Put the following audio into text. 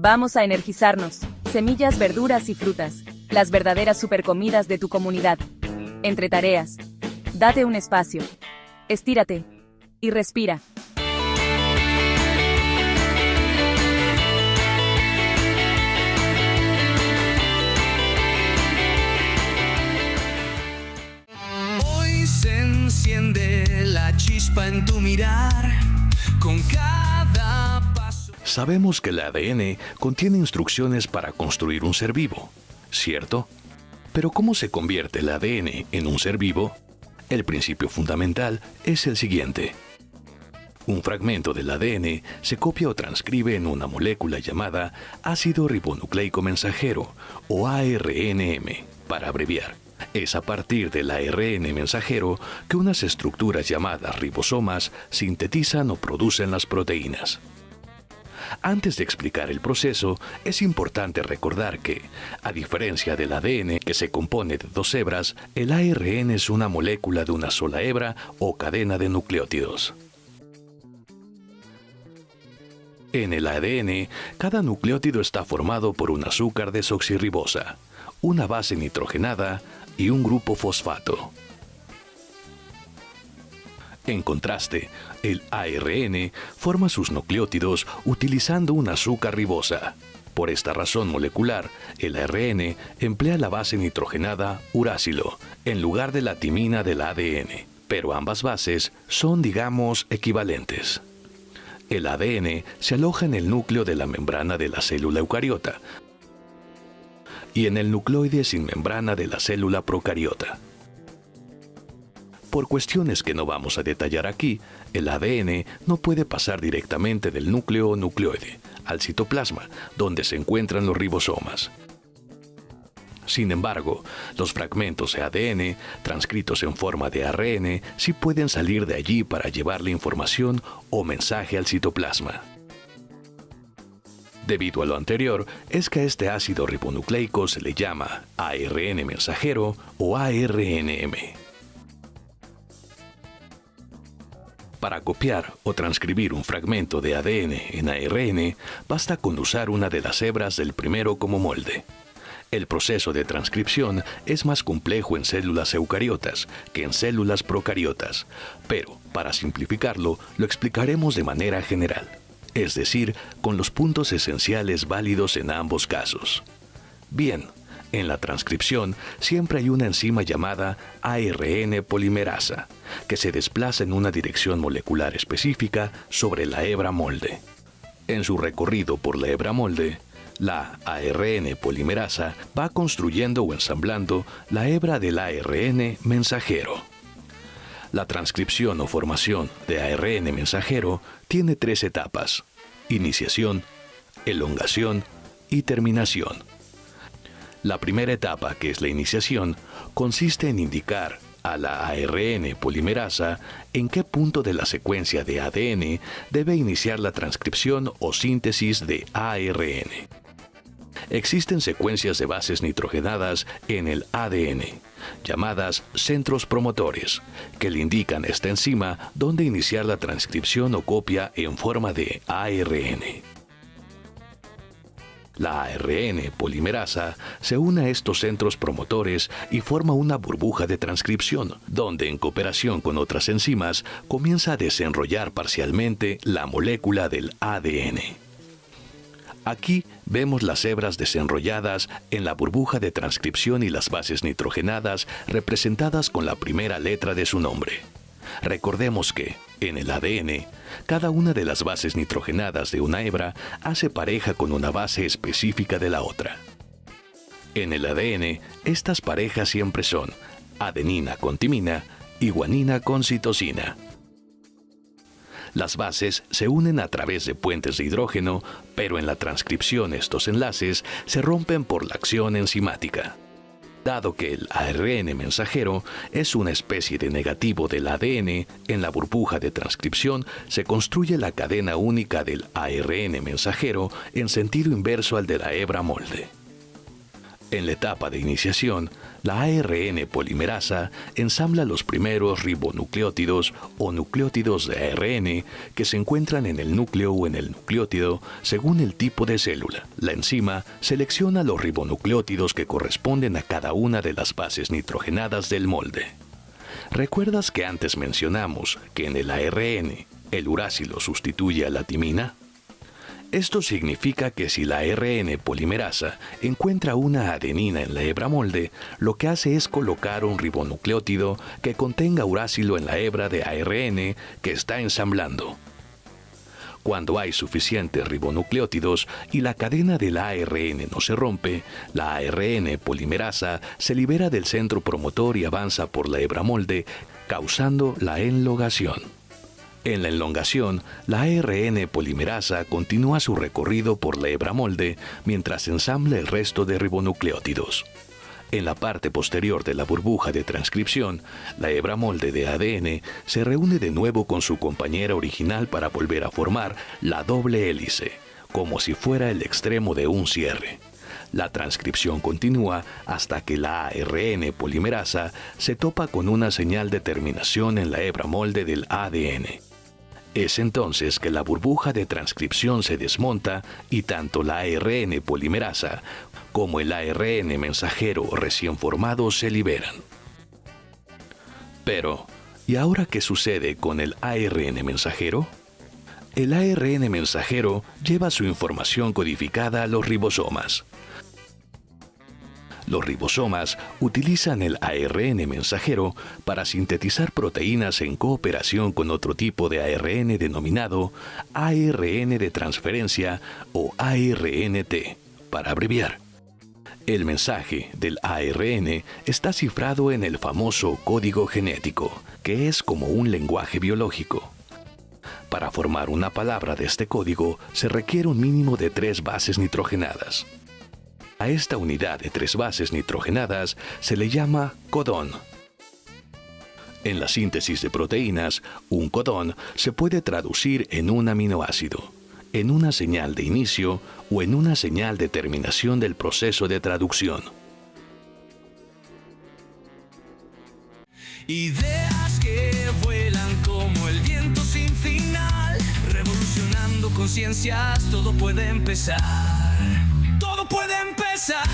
Vamos a energizarnos. Semillas, verduras y frutas. Las verdaderas supercomidas de tu comunidad. Entre tareas. Date un espacio. Estírate. Y respira. Hoy se enciende la chispa en tu mirar con cada paso. Sabemos que el ADN contiene instrucciones para construir un ser vivo, ¿cierto? Pero ¿cómo se convierte el ADN en un ser vivo? El principio fundamental es el siguiente. Un fragmento del ADN se copia o transcribe en una molécula llamada ácido ribonucleico mensajero, o ARNM, para abreviar. Es a partir del ARN mensajero que unas estructuras llamadas ribosomas sintetizan o producen las proteínas. Antes de explicar el proceso, es importante recordar que, a diferencia del ADN que se compone de dos hebras, el ARN es una molécula de una sola hebra o cadena de nucleótidos. En el ADN, cada nucleótido está formado por un azúcar desoxirribosa, una base nitrogenada y un grupo fosfato. En contraste, el ARN forma sus nucleótidos utilizando una azúcar ribosa. Por esta razón molecular, el ARN emplea la base nitrogenada uracilo en lugar de la timina del ADN, pero ambas bases son, digamos, equivalentes. El ADN se aloja en el núcleo de la membrana de la célula eucariota y en el nucleoide sin membrana de la célula procariota. Por cuestiones que no vamos a detallar aquí, el ADN no puede pasar directamente del núcleo o nucleoide al citoplasma, donde se encuentran los ribosomas. Sin embargo, los fragmentos de ADN, transcritos en forma de ARN, sí pueden salir de allí para llevar la información o mensaje al citoplasma. Debido a lo anterior, es que a este ácido ribonucleico se le llama ARN mensajero o ARNM. Para copiar o transcribir un fragmento de ADN en ARN, basta con usar una de las hebras del primero como molde. El proceso de transcripción es más complejo en células eucariotas que en células procariotas, pero, para simplificarlo, lo explicaremos de manera general, es decir, con los puntos esenciales válidos en ambos casos. Bien, en la transcripción siempre hay una enzima llamada ARN polimerasa, que se desplaza en una dirección molecular específica sobre la hebra molde. En su recorrido por la hebra molde, la ARN polimerasa va construyendo o ensamblando la hebra del ARN mensajero. La transcripción o formación de ARN mensajero tiene 3 etapas: iniciación, elongación y terminación. La primera etapa, que es la iniciación, consiste en indicar a la ARN polimerasa en qué punto de la secuencia de ADN debe iniciar la transcripción o síntesis de ARN. Existen secuencias de bases nitrogenadas en el ADN, llamadas centros promotores, que le indican a esta enzima dónde iniciar la transcripción o copia en forma de ARN. La ARN polimerasa se une a estos centros promotores y forma una burbuja de transcripción, donde en cooperación con otras enzimas comienza a desenrollar parcialmente la molécula del ADN. Aquí vemos las hebras desenrolladas en la burbuja de transcripción y las bases nitrogenadas representadas con la primera letra de su nombre. Recordemos que, en el ADN, cada una de las bases nitrogenadas de una hebra hace pareja con una base específica de la otra. En el ADN, estas parejas siempre son adenina con timina y guanina con citosina. Las bases se unen a través de puentes de hidrógeno, pero en la transcripción estos enlaces se rompen por la acción enzimática. Dado que el ARN mensajero es una especie de negativo del ADN, en la burbuja de transcripción se construye la cadena única del ARN mensajero en sentido inverso al de la hebra molde. En la etapa de iniciación, la ARN polimerasa ensambla los primeros ribonucleótidos o nucleótidos de ARN que se encuentran en el núcleo o en el nucleótido según el tipo de célula. La enzima selecciona los ribonucleótidos que corresponden a cada una de las bases nitrogenadas del molde. ¿Recuerdas que antes mencionamos que en el ARN el uracilo sustituye a la timina? Esto significa que si la ARN polimerasa encuentra una adenina en la hebra molde, lo que hace es colocar un ribonucleótido que contenga uracilo en la hebra de ARN que está ensamblando. Cuando hay suficientes ribonucleótidos y la cadena del ARN no se rompe, la ARN polimerasa se libera del centro promotor y avanza por la hebra molde, causando la elongación. En la elongación, la ARN polimerasa continúa su recorrido por la hebra molde mientras ensambla el resto de ribonucleótidos. En la parte posterior de la burbuja de transcripción, la hebra molde de ADN se reúne de nuevo con su compañera original para volver a formar la doble hélice, como si fuera el extremo de un cierre. La transcripción continúa hasta que la ARN polimerasa se topa con una señal de terminación en la hebra molde del ADN. Es entonces que la burbuja de transcripción se desmonta y tanto la ARN polimerasa como el ARN mensajero recién formado se liberan. Pero, ¿y ahora qué sucede con el ARN mensajero? El ARN mensajero lleva su información codificada a los ribosomas. Los ribosomas utilizan el ARN mensajero para sintetizar proteínas en cooperación con otro tipo de ARN denominado ARN de transferencia o ARNT, para abreviar. El mensaje del ARN está cifrado en el famoso código genético, que es como un lenguaje biológico. Para formar una palabra de este código se requiere un mínimo de 3 bases nitrogenadas. A esta unidad de 3 bases nitrogenadas se le llama codón. En la síntesis de proteínas, un codón se puede traducir en un aminoácido, en una señal de inicio o en una señal de terminación del proceso de traducción. Ideas que vuelan como el viento sin final, revolucionando conciencias, todo puede empezar. Todo puede empezar.